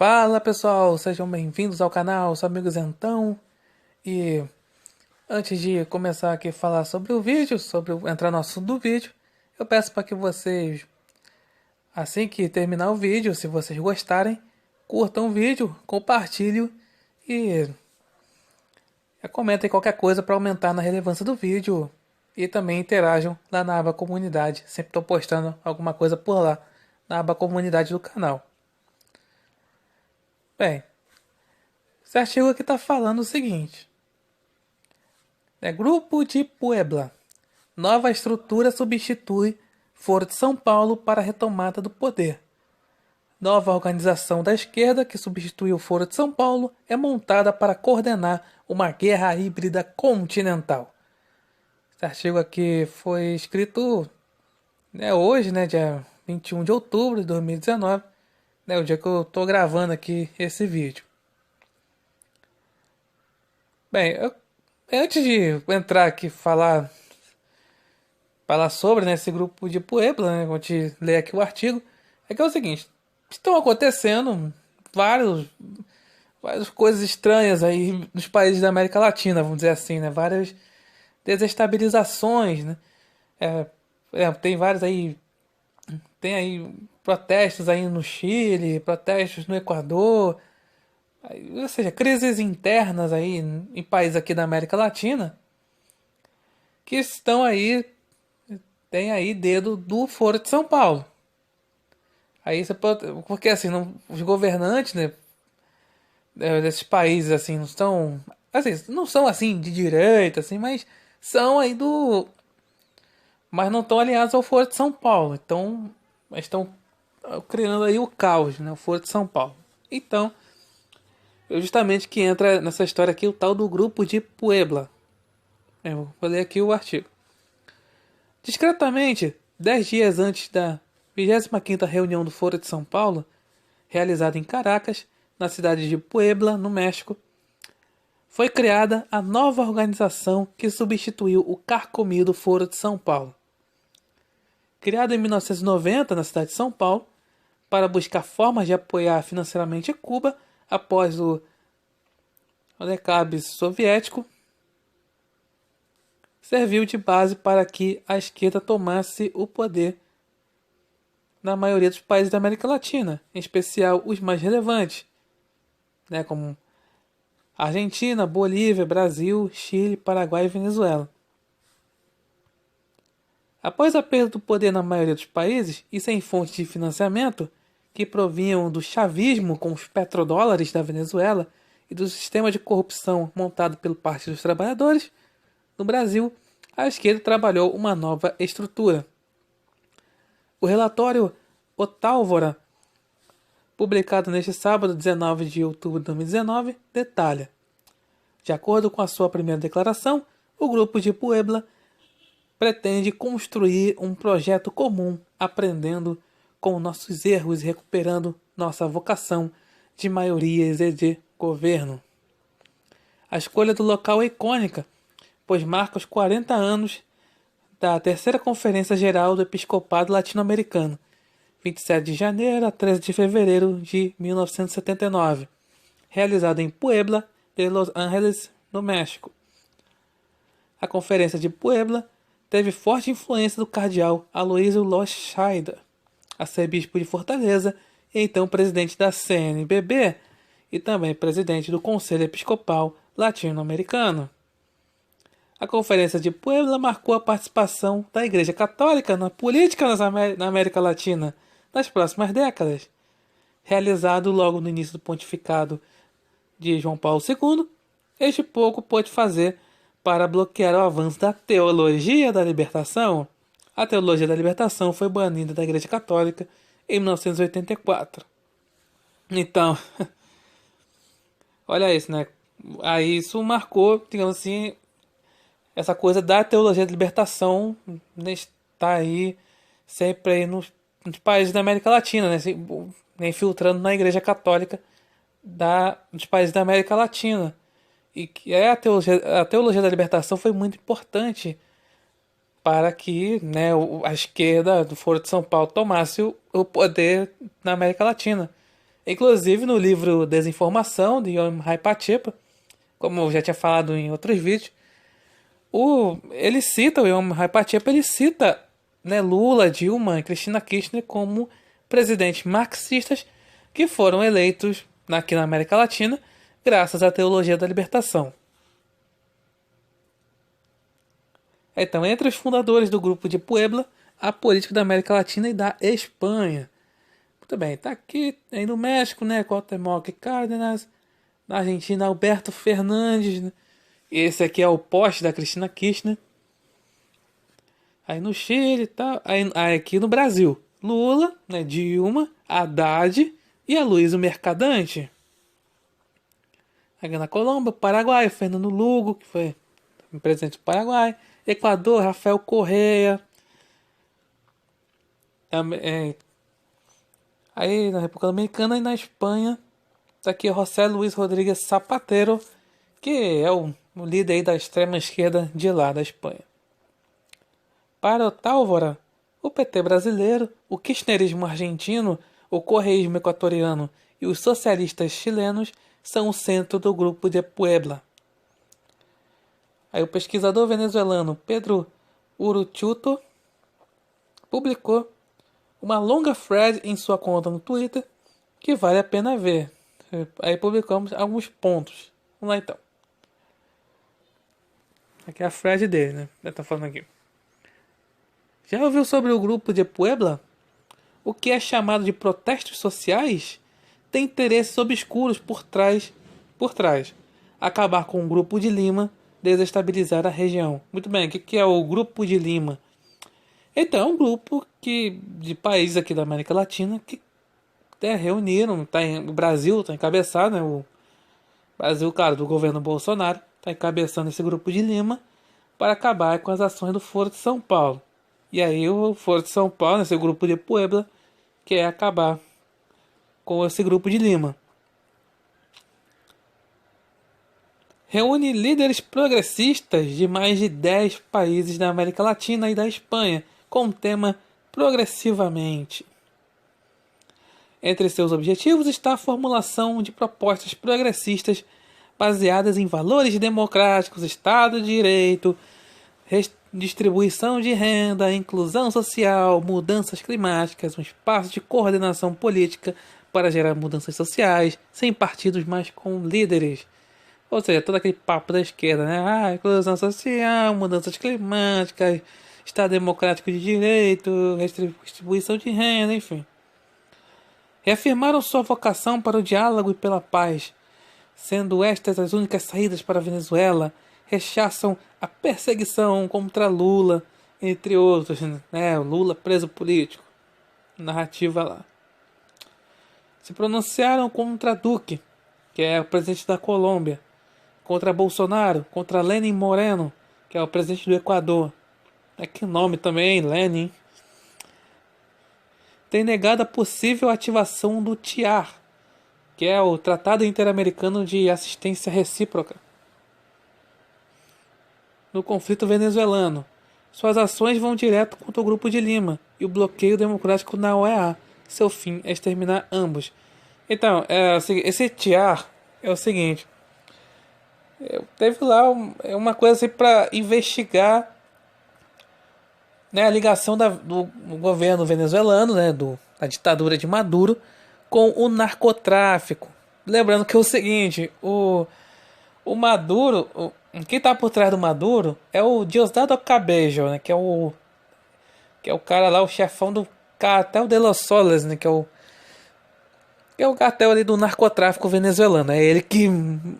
Fala pessoal, sejam bem-vindos ao canal, sou amigos então. E antes de começar aqui a falar sobre o vídeo, entrar no assunto do vídeo, eu peço para que vocês, assim que terminar o vídeo, se vocês gostarem, curtam o vídeo, compartilhem e comentem qualquer coisa para aumentar na relevância do vídeo. E também interajam lá na aba comunidade, sempre estou postando alguma coisa por lá, na aba comunidade do canal. Bem, esse artigo aqui está falando o seguinte. Grupo de Puebla. Nova estrutura substitui Foro de São Paulo para a retomada do poder. Nova organização da esquerda que substituiu o Foro de São Paulo é montada para coordenar uma guerra híbrida continental. Esse artigo aqui foi escrito hoje, dia 21 de outubro de 2019, o dia que eu estou gravando aqui esse vídeo. Bem, antes de entrar aqui falar sobre esse grupo de Puebla, vou te ler aqui o artigo, é que é o seguinte, estão acontecendo várias coisas estranhas aí nos países da América Latina, vamos dizer assim, várias desestabilizações, tem vários aí, tem aí protestos aí no Chile, protestos no Equador, ou seja, crises internas aí em países aqui da América Latina que estão aí, tem aí dedo do Foro de São Paulo. Aí você pode, porque assim, os governantes, desses países assim, não são assim de direita assim, mas são aí mas não estão alinhados ao Foro de São Paulo. Então, estão criando aí o caos, o Foro de São Paulo. Então, justamente que entra nessa história aqui o tal do grupo de Puebla. Eu vou ler aqui o artigo. Discretamente, 10 dias antes da 25ª reunião do Foro de São Paulo, realizada em Caracas, na cidade de Puebla, no México, foi criada a nova organização que substituiu o carcomido Foro de São Paulo. Criada em 1990 na cidade de São Paulo, para buscar formas de apoiar financeiramente Cuba após o decábito soviético, serviu de base para que a esquerda tomasse o poder na maioria dos países da América Latina, em especial os mais relevantes, como Argentina, Bolívia, Brasil, Chile, Paraguai e Venezuela. Após a perda do poder na maioria dos países e sem fontes de financiamento, que provinham do chavismo com os petrodólares da Venezuela e do sistema de corrupção montado pelo Partido dos Trabalhadores, no Brasil, a esquerda trabalhou uma nova estrutura. O relatório Otálvora, publicado neste sábado, 19 de outubro de 2019, detalha. De acordo com a sua primeira declaração, o grupo de Puebla pretende construir um projeto comum, aprendendo com nossos erros e recuperando nossa vocação de maiorias e de governo. A escolha do local é icônica, pois marca os 40 anos da terceira Conferência Geral do Episcopado Latino-Americano, 27 de janeiro a 13 de fevereiro de 1979, realizada em Puebla de Los Ángeles, no México. A Conferência de Puebla teve forte influência do cardeal Aloysio Loscheider, arcebispo de Fortaleza e então presidente da CNBB e também presidente do Conselho Episcopal Latino-Americano. A Conferência de Puebla marcou a participação da Igreja Católica na política na América Latina nas próximas décadas. Realizado logo no início do pontificado de João Paulo II, este pouco pôde fazer para bloquear o avanço da teologia da libertação. A teologia da libertação foi banida da Igreja Católica em 1984. Então, olha isso, Aí isso marcou, digamos assim, essa coisa da teologia da libertação está aí sempre aí nos países da América Latina, infiltrando na Igreja Católica dos países da América Latina. E que a teologia da libertação foi muito importante para que a esquerda do Foro de São Paulo tomasse o poder na América Latina. Inclusive no livro Desinformação, de Yom Haipachepa, como eu já tinha falado em outros vídeos, ele cita, o Yom Haipachepa, ele cita, né, Lula, Dilma e Cristina Kirchner como presidentes marxistas que foram eleitos aqui na América Latina graças à teologia da libertação. Então, entre os fundadores do grupo de Puebla, há políticos da América Latina e da Espanha. Muito bem, tá aqui aí no México, né, Cuauhtémoc Cárdenas, na Argentina, Alberto Fernandes, né? Esse aqui é o poste da Cristina Kirchner. Aí no Chile e tal. Aí aqui no Brasil, Lula, né, Dilma, Haddad e Aloysio Mercadante. Aqui na Colômbia, Paraguai, Fernando Lugo, que foi presidente do Paraguai. Equador, Rafael Correa. Aí na República Dominicana e na Espanha, tá aqui José Luis Rodríguez Zapatero, que é o líder aí da extrema esquerda de lá da Espanha. Para o Tálvora, o PT brasileiro, o kirchnerismo argentino, o correísmo equatoriano e os socialistas chilenos são o centro do grupo de Puebla. Aí o pesquisador venezuelano Pedro Uruchuto publicou uma longa thread em sua conta no Twitter que vale a pena ver. Aí publicamos alguns pontos. Vamos lá então. Aqui é a thread dele, né? Ele tá falando aqui. Já ouviu sobre o grupo de Puebla? O que é chamado de protestos sociais tem interesses obscuros por trás. Acabar com o Grupo de Lima, desestabilizar a região. Muito bem, o que é o Grupo de Lima? Então, é um grupo de países aqui da América Latina que reuniram. O Brasil está encabeçado, né? O Brasil, claro, do governo Bolsonaro, está encabeçando esse Grupo de Lima para acabar com as ações do Foro de São Paulo. E aí o Foro de São Paulo, esse grupo de Puebla, quer acabar com esse Grupo de Lima. Reúne líderes progressistas de mais de 10 países da América Latina e da Espanha, com o tema Progressivamente. Entre seus objetivos está a formulação de propostas progressistas baseadas em valores democráticos, Estado de Direito, distribuição de renda, inclusão social, mudanças climáticas, um espaço de coordenação política para gerar mudanças sociais, sem partidos, mas com líderes. Ou seja, todo aquele papo da esquerda, né? Inclusão social, mudanças climáticas, Estado democrático de direito, distribuição de renda, enfim. Reafirmaram sua vocação para o diálogo e pela paz, sendo estas as únicas saídas para a Venezuela. Rechaçam a perseguição contra Lula, entre outros, né? Lula preso político. Narrativa lá. Se pronunciaram contra Duque, que é o presidente da Colômbia, contra Bolsonaro, contra Lenin Moreno, que é o presidente do Equador. Que nome também, Lenin. Tem negado a possível ativação do TIAR, que é o Tratado Interamericano de Assistência Recíproca, no conflito venezuelano. Suas ações vão direto contra o Grupo de Lima e o bloqueio democrático na OEA. Seu fim é exterminar ambos. Então, esse TIAR é o seguinte. Teve lá uma coisa assim para investigar, né, a ligação do governo venezuelano, né, da ditadura de Maduro, com o narcotráfico. Lembrando que é o seguinte, o Maduro, quem está por trás do Maduro é o Diosdado Cabello, né, que é o cara lá, o chefão do cartel de Los Soles, né, que é o cartel ali do narcotráfico venezuelano. É ele que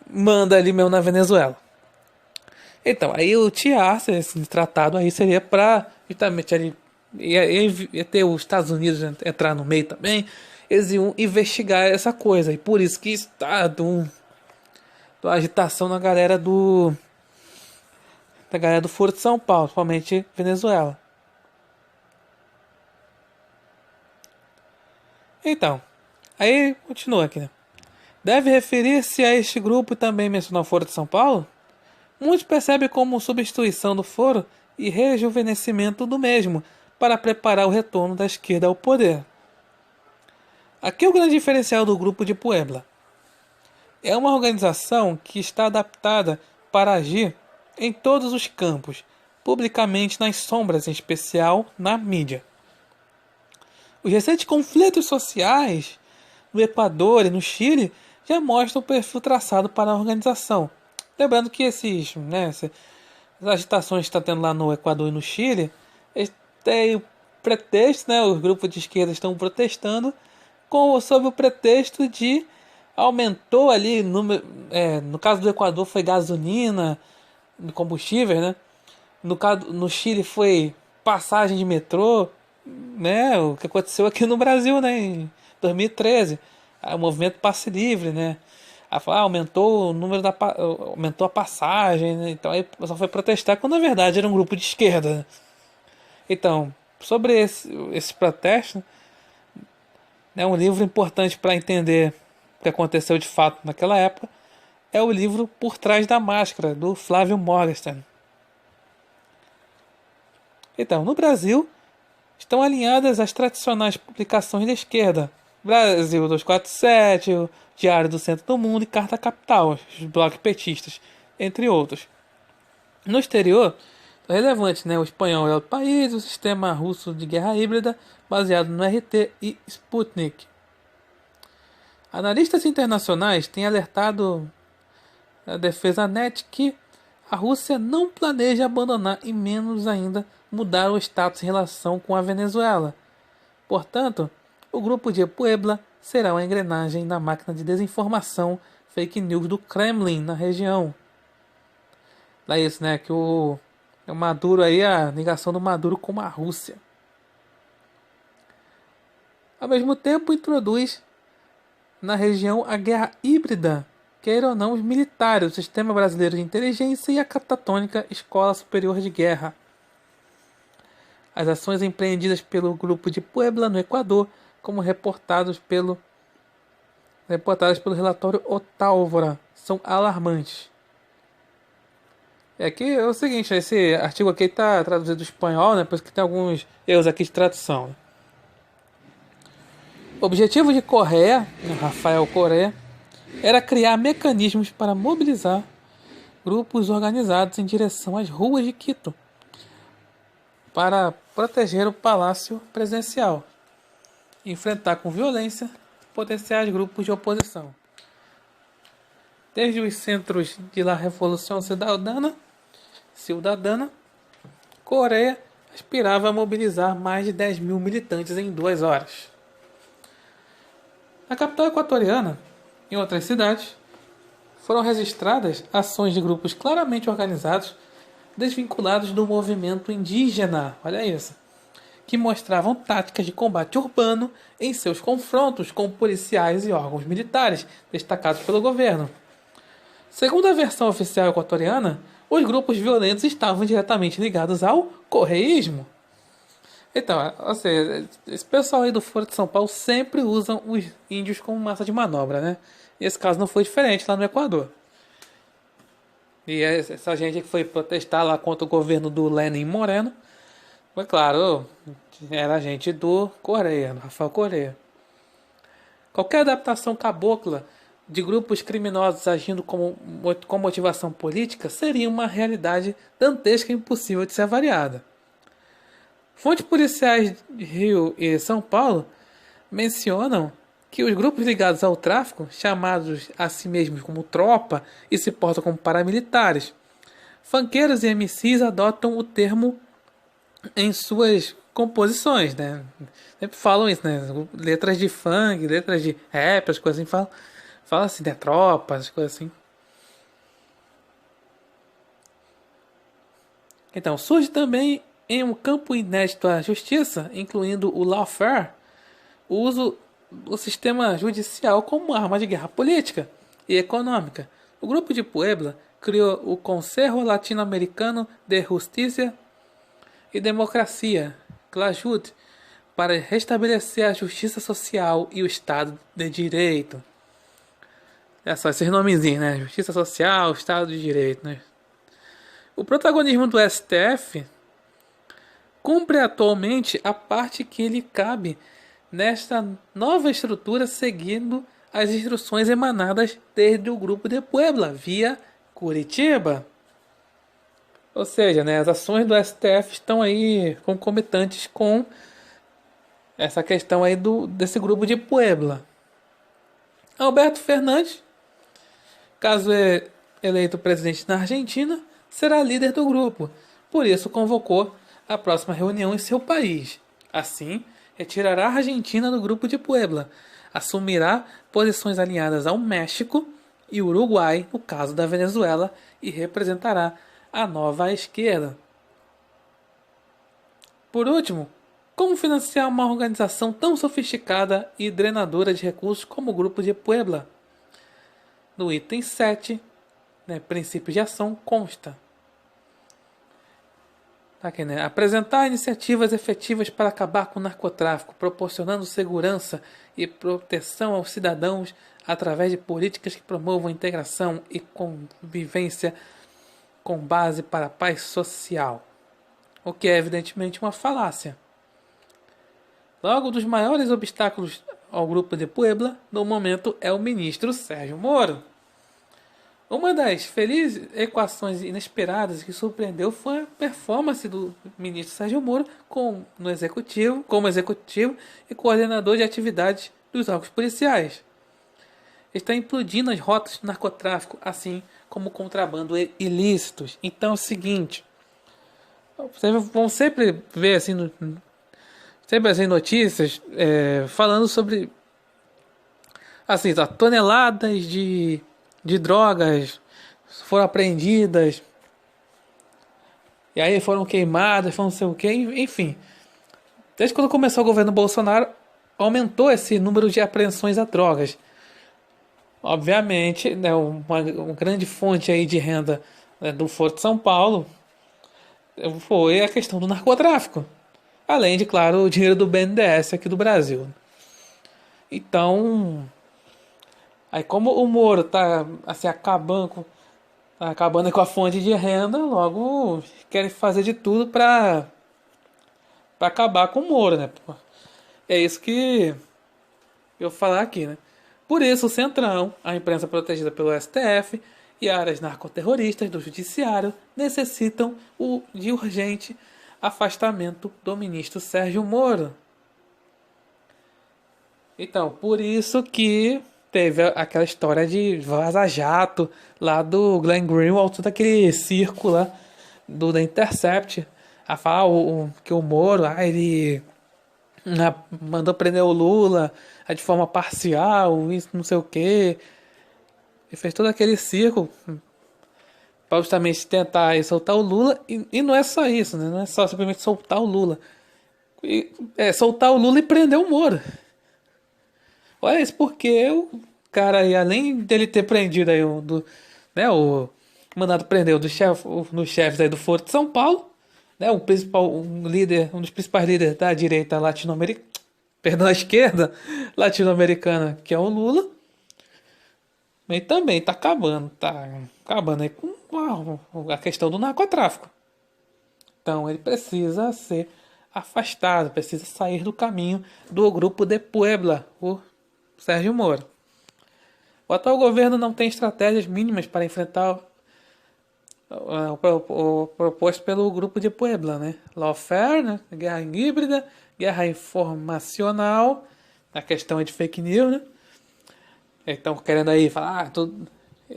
manda ali mesmo na Venezuela. Então, aí o TIAR, esse tratado aí, seria para justamente ali, ia ter os Estados Unidos entrar no meio também. Eles iam investigar essa coisa. E por isso que está uma agitação da galera do Foro de São Paulo, principalmente Venezuela. Então, aí continua aqui, né? Deve referir-se a este grupo e também mencionar o Foro de São Paulo? Muitos percebem como substituição do foro e rejuvenescimento do mesmo para preparar o retorno da esquerda ao poder. Aqui é o grande diferencial do grupo de Puebla. É uma organização que está adaptada para agir em todos os campos, publicamente nas sombras, em especial na mídia. Os recentes conflitos sociais no Equador e no Chile já mostram o perfil traçado para a organização. Lembrando que essas agitações que está tendo lá no Equador e no Chile, eles têm o pretexto, os grupos de esquerda estão protestando sob o pretexto de aumentou ali, no caso do Equador foi gasolina, combustíveis, né? No Chile foi passagem de metrô, né? O que aconteceu aqui no Brasil, né? Em 2013, o movimento Passe Livre, né? Aumentou o número aumentou a passagem, né? Então aí só foi protestar quando na verdade era um grupo de esquerda, né? Então, sobre esses protestos, né, um livro importante para entender o que aconteceu de fato naquela época é o livro Por Trás da Máscara, do Flávio Morgenstern. Então, no Brasil, estão alinhadas as tradicionais publicações da esquerda: Brasil 247, o Diário do Centro do Mundo e Carta Capital, os blogs petistas, entre outros. No exterior, é relevante, o espanhol é o país, o sistema russo de guerra híbrida, baseado no RT e Sputnik. Analistas internacionais têm alertado a Defesa Net que a Rússia não planeja abandonar e menos ainda mudar o status em relação com a Venezuela. Portanto, o grupo de Puebla será uma engrenagem na máquina de desinformação fake news do Kremlin na região. É isso, que o Maduro aí, a ligação do Maduro com a Rússia. Ao mesmo tempo, introduz na região a guerra híbrida, queira ou não, os militares, o Sistema Brasileiro de Inteligência e a catatônica Escola Superior de Guerra. As ações empreendidas pelo grupo de Puebla no Equador, como reportadas pelo relatório Otálvora, são alarmantes. Aqui é o seguinte, esse artigo aqui está traduzido do espanhol, por isso que tem alguns erros aqui de tradução. O objetivo de Correa, Rafael Correa, era criar mecanismos para mobilizar grupos organizados em direção às ruas de Quito para proteger o palácio presidencial e enfrentar com violência potenciais grupos de oposição. Desde os centros de la Revolução Cidadana, Correa aspirava a mobilizar mais de 10 mil militantes em 2 horas. Na capital equatoriana, em outras cidades, foram registradas ações de grupos claramente organizados, desvinculados do movimento indígena, olha isso, que mostravam táticas de combate urbano em seus confrontos com policiais e órgãos militares destacados pelo governo. Segundo a versão oficial equatoriana, os grupos violentos estavam diretamente ligados ao correísmo. Então, ou seja, esse pessoal aí do Foro de São Paulo sempre usam os índios como massa de manobra, né? E esse caso não foi diferente lá no Equador. E essa gente que foi protestar lá contra o governo do Lenin Moreno, foi claro, era gente do Correa, do Rafael Correa. Qualquer adaptação cabocla de grupos criminosos agindo com motivação política seria uma realidade dantesca e impossível de ser avaliada. Fontes policiais de Rio e São Paulo mencionam que os grupos ligados ao tráfico, chamados a si mesmos como tropa e se portam como paramilitares, funkeiros e MCs adotam o termo em suas composições, Sempre falam isso, Letras de funk, letras de rap, as coisas assim, fala assim, tropas, as coisas assim. Então, surge também em um campo inédito à justiça, incluindo o lawfare, o uso do sistema judicial como arma de guerra política e econômica. O grupo de Puebla criou o Consejo Latino-Americano de Justiça e Democracia, CLAJUD, para restabelecer a justiça social e o Estado de Direito. É só esses nomezinhos, Justiça Social, Estado de Direito, O protagonismo do STF cumpre atualmente a parte que lhe cabe nesta nova estrutura seguindo as instruções emanadas desde o grupo de Puebla, via Curitiba. Ou seja, né, as ações do STF estão aí concomitantes com essa questão aí desse grupo de Puebla. Alberto Fernandes, caso eleito presidente na Argentina, será líder do grupo. Por isso convocou a próxima reunião em seu país. Assim, retirará a Argentina do grupo de Puebla, assumirá posições alinhadas ao México e Uruguai, no caso da Venezuela, e representará a nova esquerda. Por último, como financiar uma organização tão sofisticada e drenadora de recursos como o Grupo de Puebla? No item 7, princípios de ação, consta aqui, apresentar iniciativas efetivas para acabar com o narcotráfico, proporcionando segurança e proteção aos cidadãos através de políticas que promovam integração e convivência com base para a paz social. O que é evidentemente uma falácia. Logo, dos maiores obstáculos ao grupo de Puebla, no momento, é o ministro Sérgio Moro. Uma das felizes equações inesperadas que surpreendeu foi a performance do ministro Sérgio Moro como executivo e coordenador de atividades dos órgãos policiais. Está implodindo as rotas do narcotráfico, assim como o contrabando ilícitos. Então é o seguinte, vocês vão sempre ver assim, notícias falando sobre assim, toneladas de drogas foram apreendidas e aí foram queimadas, foram não sei o que, enfim. Desde quando começou o governo Bolsonaro, aumentou esse número de apreensões a drogas. Obviamente, né, uma grande fonte aí de renda, né, do Foro de São Paulo foi a questão do narcotráfico. Além de, claro, o dinheiro do BNDES aqui do Brasil. Então, aí como o Moro tá assim, acabando com a fonte de renda, logo querem fazer de tudo para acabar com o Moro, né? É isso que eu vou falar aqui, né? Por isso o Centrão, a imprensa protegida pelo STF e áreas narcoterroristas do judiciário necessitam de urgente afastamento do ministro Sérgio Moro. Então, por isso que teve aquela história de vaza-jato lá do Glenn Greenwald, todo aquele circo lá da Intercept, a falar que o Moro, ele mandou prender o Lula de forma parcial, isso não sei o que. E fez todo aquele circo para justamente tentar soltar o Lula. E não é só isso, né? Não é só simplesmente soltar o Lula. É soltar o Lula e prender o Moro. Olha isso, porque o cara aí, além dele ter prendido aí o mandado prender dos chefes aí do Foro de São Paulo, né, um dos principais líderes da direita latino-americana, perdão, a esquerda latino-americana, que é o Lula, e também tá acabando aí com a questão do narcotráfico. Então ele precisa ser afastado, precisa sair do caminho do grupo de Puebla, o Sérgio Moro. O atual governo não tem estratégias mínimas para enfrentar o proposto pelo grupo de Puebla, né? Lawfare, né? Guerra híbrida, guerra informacional, a questão é de fake news, né? Estão querendo aí falar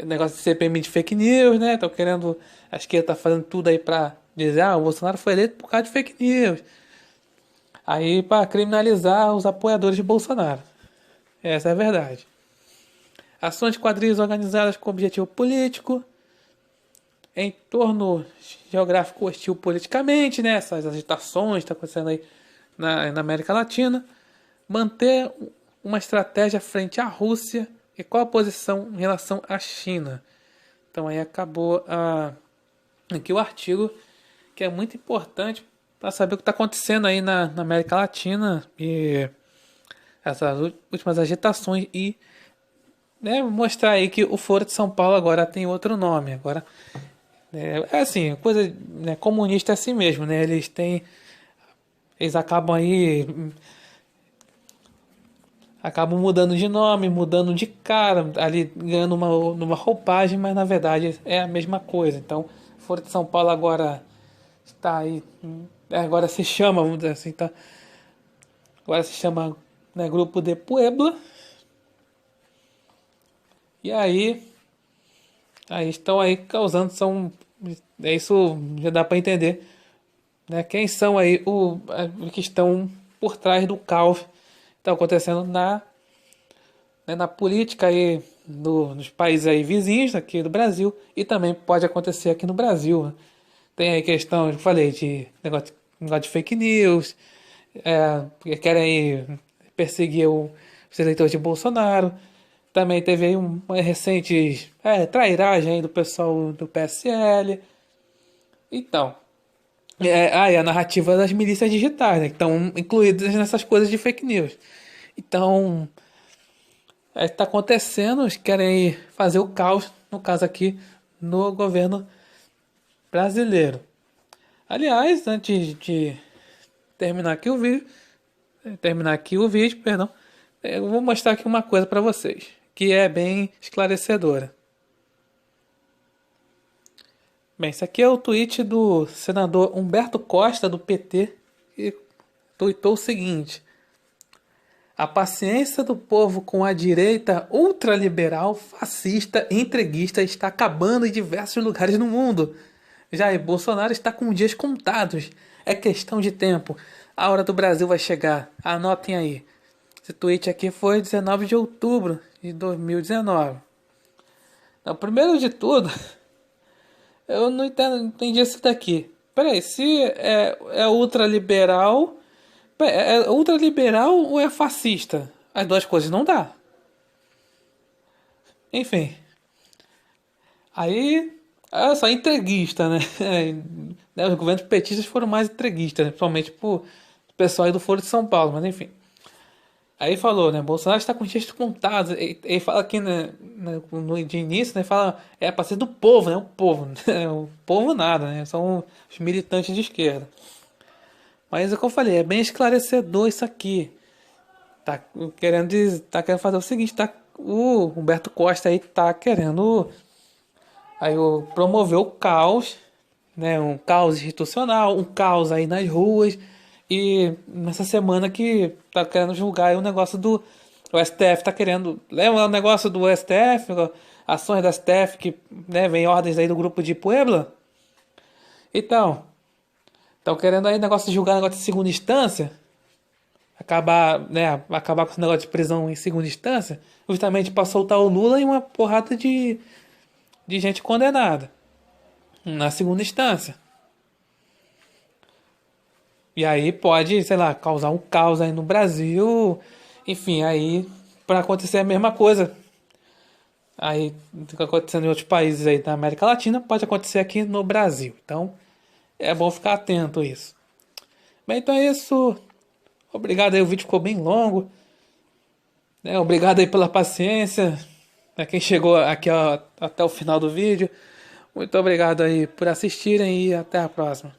negócio de CPMI de fake news, né? Estão querendo, a esquerda tá fazendo tudo aí para dizer, o Bolsonaro foi eleito por causa de fake news. Aí para criminalizar os apoiadores de Bolsonaro. Essa é a verdade. Ações de quadrilhas organizadas com objetivo político, entorno geográfico hostil politicamente, né? Essas agitações que estão acontecendo aí na América Latina. Manter uma estratégia frente à Rússia e qual a posição em relação à China. Então aí acabou aqui o artigo, que é muito importante para saber o que está acontecendo aí na América Latina e essas últimas agitações e, né, mostrar aí que o Foro de São Paulo agora tem outro nome. Agora é assim, coisa, né, comunista é assim mesmo, né? Eles acabam aí acabam mudando de nome, mudando de cara, ali ganhando uma roupagem, mas na verdade é a mesma coisa. Então, Foro de São Paulo agora está aí, agora se chama, vamos dizer assim, tá? Agora se chama, né, Grupo de Puebla. E aí estão aí causando, é isso, já dá para entender, né? Quem são aí que estão por trás do caos que está acontecendo na política aí nos países aí vizinhos aqui do Brasil e também pode acontecer aqui no Brasil, né? Tem aí questão, eu falei, de negócio de fake news, porque querem aí perseguir os eleitores de Bolsonaro. Também teve aí uma recente trairagem aí do pessoal do PSL. Então, e a narrativa das milícias digitais, né, que estão incluídas nessas coisas de fake news. Então, está acontecendo, eles querem fazer o caos, no caso aqui, no governo brasileiro. Aliás, antes de terminar aqui o vídeo, perdão, eu vou mostrar aqui uma coisa para vocês, que é bem esclarecedora. Bem, esse aqui é o tweet do senador Humberto Costa, do PT, que tweetou o seguinte: a paciência do povo com a direita ultraliberal, fascista e entreguista está acabando em diversos lugares no mundo. Jair Bolsonaro está com dias contados. É questão de tempo. A hora do Brasil vai chegar. Anotem aí. Esse tweet aqui foi 19 de outubro de 2019. Então, primeiro de tudo, eu não entendi isso daqui. Peraí, se é ultraliberal, é ultraliberal ou é fascista? As duas coisas não dá. Enfim. Aí, olha só, entreguista, né? Os governos petistas foram mais entreguistas, né? Principalmente pro pessoal aí do Foro de São Paulo, mas enfim. Aí falou, né? Bolsonaro está com gestos contados. Ele fala aqui, né, de início, né? Fala, pra ser do povo, né? O povo. O povo nada, né? São os militantes de esquerda. Mas é o que eu falei, é bem esclarecedor isso aqui. Tá querendo fazer o seguinte, o Humberto Costa aí tá querendo promover o caos, né? Um caos institucional, um caos aí nas ruas. E nessa semana que tá querendo julgar aí o negócio o STF tá querendo. Lembra o negócio do STF? Ações da STF que, né, vem ordens aí do grupo de Puebla? Então, estão querendo aí negócio de julgar negócio de segunda instância. Acabar com esse negócio de prisão em segunda instância. Justamente para soltar o Lula e uma porrada de gente condenada na segunda instância. E aí pode, sei lá, causar um caos aí no Brasil. Enfim, aí para acontecer a mesma coisa. Aí, o que acontecendo em outros países aí da América Latina, pode acontecer aqui no Brasil. Então, é bom ficar atento a isso. Bem, então é isso. Obrigado aí, o vídeo ficou bem longo. Obrigado aí pela paciência. Pra quem chegou aqui até o final do vídeo. Muito obrigado aí por assistirem e até a próxima.